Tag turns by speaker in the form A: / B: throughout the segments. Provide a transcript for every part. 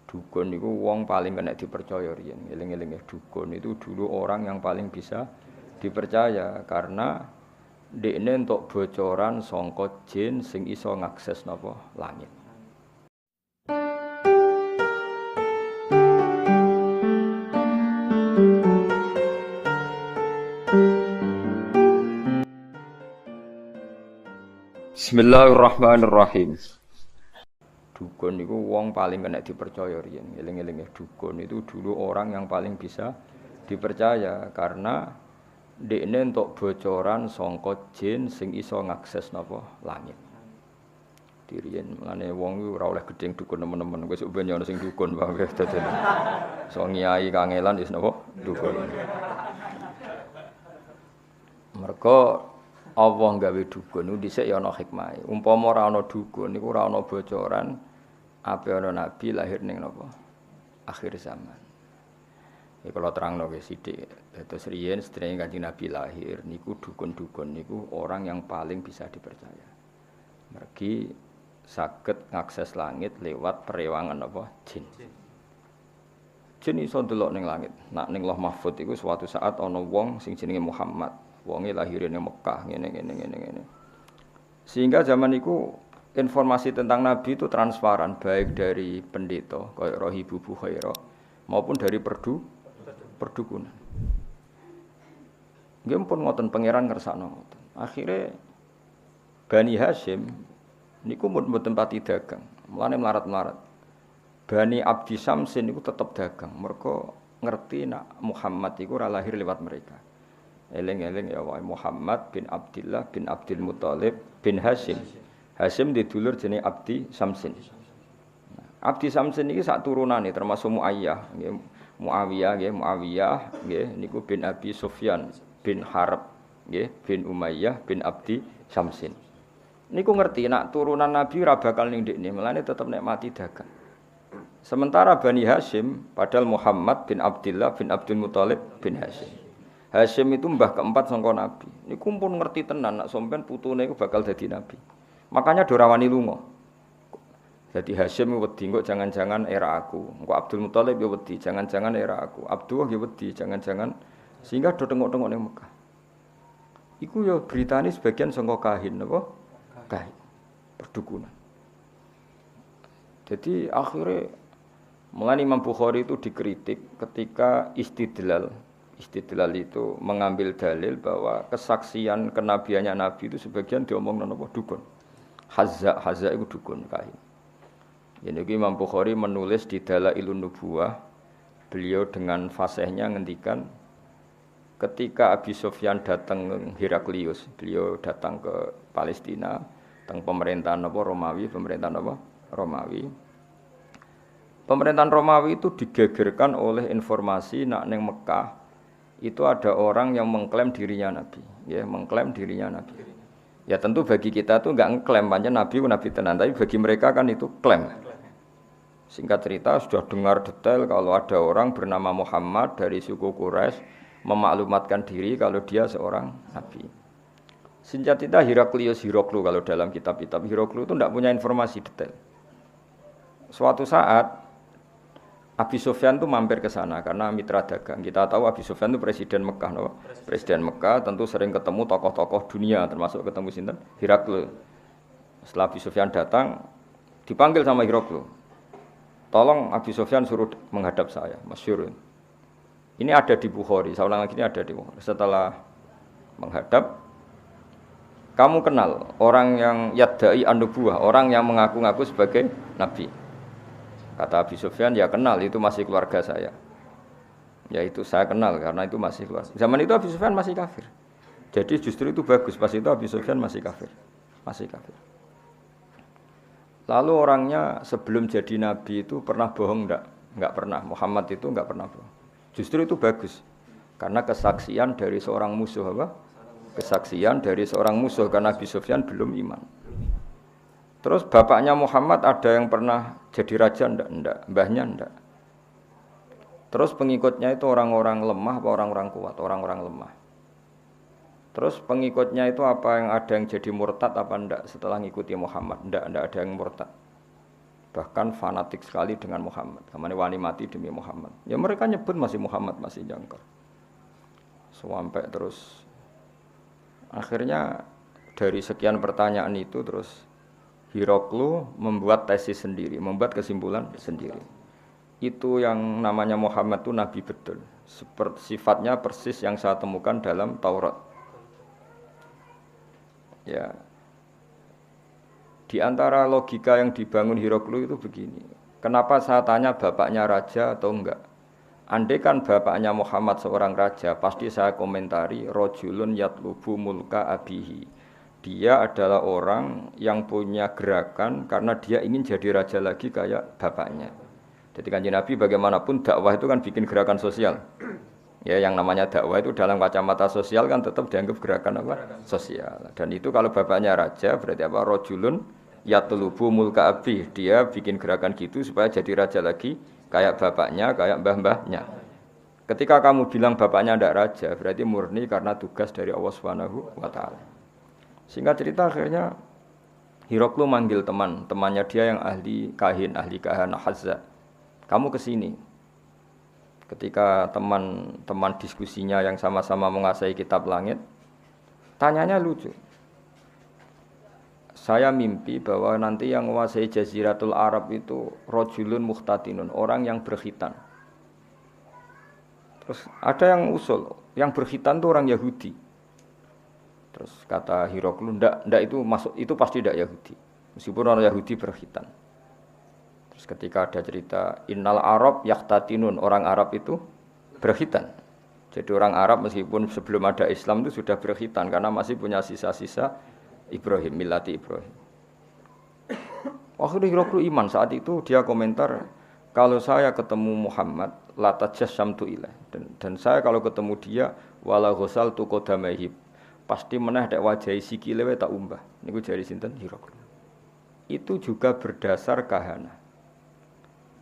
A: Dukun itu wong paling kena dipercaya riyen. Eling-eling ya, dukun itu dulu orang yang paling bisa dipercaya karena dekne entuk bocoran saka jin sing iso ngakses napa langit. Bismillahirrahmanirrahim. Dukun itu wong paling kena dipercaya riyen. Eling-eling ya, dukun itu dulu orang yang paling bisa dipercaya karena dekne entuk bocoran saka jin sing iso ngakses napa langit. Diriyen mlane wong iku ora oleh gedeng dukun nemen-nemen. Wis ben yo ana sing dukun wae dadi. So ngiyai kangelan wis napa dukun. Mergo Allah gawe dukun niku dhisik ya ana hikmahe. Umpama ora ana dukun niku ora ana bocoran ape ana nabi lahir ning napa? Akhir zaman. Ya kalau terangno ge sithik. Dados riyen sedherenge Kanjeng Nabi lahir niku dukun-dukun niku orang yang paling bisa dipercaya. Mergi saged ngakses langit lewat perewangan apa? Jin. Jin iso ndelok ning langit. Nak ning Lauh Mahfuz iku suatu saat ana wong sing jenenge Muhammad. Wonge lahir ning Mekah ngene. Sehingga zaman iku informasi tentang Nabi itu transparan baik dari pendeta kaya Rohibu Bukhaira maupun dari perdukunan. Nggih pun ngoten pangeran ngersakno ngoten. Akhire Bani Hasyim niku mboten pati dagang, mulane melarat-melarat. Bani Abdi Samsin niku tetep dagang, mergo ngerti nak Muhammad iku ora lahir lewat mereka. Eling-eling ya wae Muhammad bin Abdullah bin Abdul Muthalib bin Hasyim. Hasyim didulur jenenge Abdi Samsin. Abdi Samsin iki sak turunane termasuk Muayyah, nggih. Muawiyah nggih niku bin Abi Sufyan bin Harb nggih bin Umayyah bin Abdi Samsin. Niku ngerti nak turunan Nabi ora bakal ning ndekne, melane tetep nek mati dagang. Sementara Bani Hasyim padahal Muhammad bin Abdullah bin Abdul Muthalib bin Hasyim. Hasyim itu mbah keempat sangka Nabi. Niku pun ngerti tenan nak sampean putune iku bakal dadi nabi. Makanya do rawani lunga. Jadi Hasyim wedi kok jangan-jangan era aku. Engko Abdul Muthalib ya wedi jangan-jangan era aku. Abdullah ya wedi jangan-jangan sehingga do tengok-tengok ning Mekah. Iku ya beritane sebagian sangka kahin apa? Kahin. Perdukunan. Jadi akhirnya mulai Imam Bukhari itu dikritik ketika istidlal itu mengambil dalil bahwa kesaksian kenabiannya Nabi itu sebagian diomong apa dukun. Hazza itu dukun kahin. Ini Imam Bukhari menulis di Dalailun Nubuwah, beliau dengan fasihnya ngendikan ketika Abi Sufyan datang ke Heraklius, beliau datang ke Palestina, teng pemerintahan apa Romawi, Pemerintahan Romawi itu digegerkan oleh informasi nak ning Mekah itu ada orang yang mengklaim dirinya nabi, ya, mengklaim dirinya nabi. Ya tentu bagi kita tuh enggak ngeklaim pancen nabi tenan, tapi bagi mereka kan itu klaim. Singkat cerita sudah dengar detail kalau ada orang bernama Muhammad dari suku Quraisy memaklumatkan diri kalau dia seorang nabi. Singkat cerita Hiroklu kalau dalam kitab-kitab Hiroklu itu tidak punya informasi detail. Suatu saat Abi Sufyan itu mampir ke sana karena mitra dagang. Kita tahu Abi Sufyan itu presiden Mekah, no? Presiden Mekah tentu sering ketemu tokoh-tokoh dunia termasuk ketemu sinten Hiroklu. Setelah Abi Sufyan datang dipanggil sama Hiroklu. Tolong Abi Sufyan suruh menghadap saya, masyhur. Ini ada di Bukhari, saya ulang lagi ini ada di Bukhari. Setelah menghadap, kamu kenal orang yang yadda'i an-nubuwah, orang yang mengaku-ngaku sebagai nabi. Kata Abi Sufyan, ya kenal, itu masih keluarga saya. Ya itu saya kenal karena itu masih keluarga. Zaman itu Abi Sufyan masih kafir. Jadi justru itu bagus, pas itu Abi Sufyan masih kafir. Lalu orangnya sebelum jadi nabi itu pernah bohong enggak? Enggak pernah. Muhammad itu enggak pernah bohong. Justru itu bagus. Karena kesaksian dari seorang musuh apa? Kesaksian dari seorang musuh karena Abi Sufyan belum iman. Terus bapaknya Muhammad ada yang pernah jadi raja enggak? Mbahnya enggak. Terus pengikutnya itu orang-orang lemah apa orang-orang kuat? Orang-orang lemah. Terus pengikutnya itu apa yang ada yang jadi murtad apa enggak setelah ngikuti Muhammad? Enggak ada yang murtad. bahkan fanatik sekali dengan Muhammad. Kamane wani mati demi Muhammad. Ya mereka nyebut masih Muhammad, masih jangkar. Sampai terus akhirnya dari sekian pertanyaan itu terus Hiroklu membuat tesis sendiri, membuat kesimpulan sendiri. Itu yang namanya Muhammad itu nabi betul. Seperti sifatnya persis yang saya temukan dalam Taurat. Ya. Di antara logika yang dibangun Hiroklu itu begini. Kenapa saya tanya bapaknya raja atau enggak? Andai kan bapaknya Muhammad seorang raja, pasti saya komentari rojulun yatlubu mulka abihi. Dia adalah orang yang punya gerakan karena dia ingin jadi raja lagi kayak bapaknya. Jadi Kanjeng Nabi bagaimanapun dakwah itu kan bikin gerakan sosial. Ya, yang namanya dakwah itu dalam kacamata sosial kan tetap dianggap gerakan apa? Sosial. Dan itu kalau bapaknya raja berarti apa? Rojulun yatlubu mulka abih. Dia bikin gerakan gitu supaya jadi raja lagi kayak bapaknya, kayak mbah-mbahnya. Ketika kamu bilang bapaknya tidak raja, berarti murni karena tugas dari Allah Subhanahu wa taala. Singkat cerita akhirnya Hiroklu manggil temannya dia yang ahli kahana Hazza. Kamu kesini. Ketika teman-teman diskusinya yang sama-sama menguasai kitab langit, tanyanya lucu. Saya mimpi bahwa nanti yang menguasai Jaziratul Arab itu rojulun muhtatinun, orang yang berkhitan. Terus ada yang usul, yang berkhitan itu orang Yahudi. Terus kata Hiroklu, ndak itu masuk, itu pasti ndak Yahudi. Meskipun orang Yahudi berkhitan. Terus ketika ada cerita innal Arab yahtatinun, orang Arab itu berkhitan. Jadi orang Arab meskipun sebelum ada Islam itu sudah berkhitan karena masih punya sisa-sisa Ibrahim, millati Ibrahim. Akhirnya Hiroklu iman. Saat itu dia komentar, kalau saya ketemu Muhammad la tajassamtu ilaih, dan saya kalau ketemu dia wala ghasaltu qadamaihi, pasti meneh dek wajahi sikile tak umbah. Niku jari sinten Hiroklu. Itu juga berdasar kahana.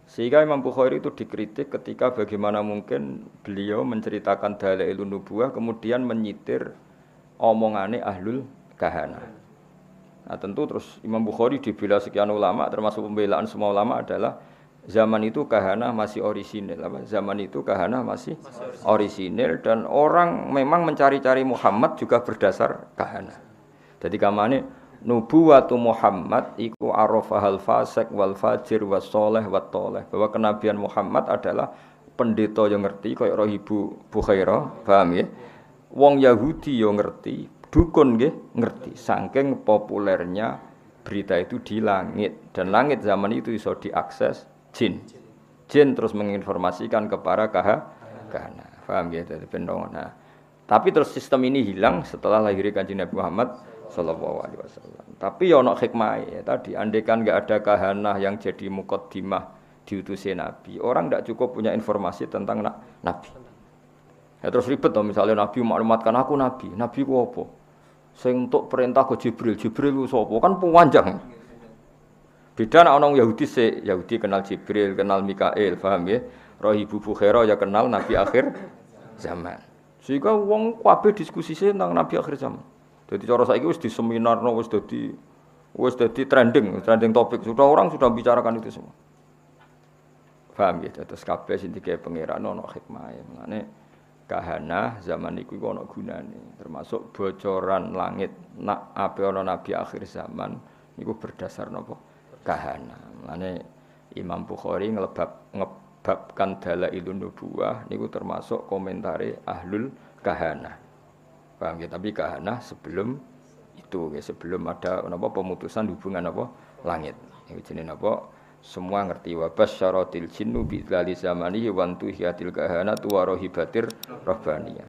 A: Sehingga Imam Bukhari itu dikritik ketika bagaimana mungkin beliau menceritakan dalailun nubuwah kemudian menyitir omongane ahlul kahana. Nah, tentu terus Imam Bukhari dibela sekian ulama, termasuk pembelaan semua ulama adalah zaman itu kahana masih orisinil. Zaman itu kahana masih orisinil dan orang memang mencari-cari Muhammad juga berdasar kahana. Jadi kamane nubuwatu Muhammad iku arafahal fasik wal fajir was soleh wat toleh. Bahwa kenabian Muhammad adalah pendeta yang ngerti kaya roh Ibu Bukhairah, paham ya? Wong Yahudi yo ngerti, dukun nggih ngerti. Saking populernya berita itu di langit dan langit zaman itu iso diakses jin terus menginformasikan kepada kahana. Paham ya? Jadi pendongan. Nah, tapi terus sistem ini hilang setelah lahirnya Kanjeng Nabi Muhammad sallallahu alaihi wasallam. Tapi ya ana hikmah ya tadi, andaikan enggak ada kahana yang jadi muqaddimah diutusnya Nabi, orang enggak cukup punya informasi tentang Nabi. Ya terus ribet toh misalnya Nabi maklumatkan aku Nabi. Nabi ku apa? Sing entuk perintah ke Jibril. Jibril ku sapa? Kan panjang. Beda nek orang Yahudi Yahudi kenal Jibril, kenal Mikail, paham ya? Roh Ibu Bukhairah ya kenal Nabi akhir zaman. Sehingga wong kabeh diskusi tentang Nabi akhir zaman. Jadi cara saiki wis di seminarno wis dadi trending topik. Orang sudah bicarakan itu semua. Paham ya? Terus kabeh sing dikek pangeran ana hikmahe. Mane kahana zaman iku ana gunane, termasuk bocoran langit nak ape ana nabi akhir zaman niku berdasar napa? Kahana. Mane Imam Bukhari ngebabkan dalailun nubuwah niku termasuk komentare ahlul kahana. Paham ya? Tapi kahana sebelum itu ya, sebelum ada napa pemutusan hubungan apa langit. Niku jenenge napa? Semua ngerti wa basyaratil jinnu bi dzali zamanihi wa antuhiyatil kahana tu wa rohibatir rabbaniyah.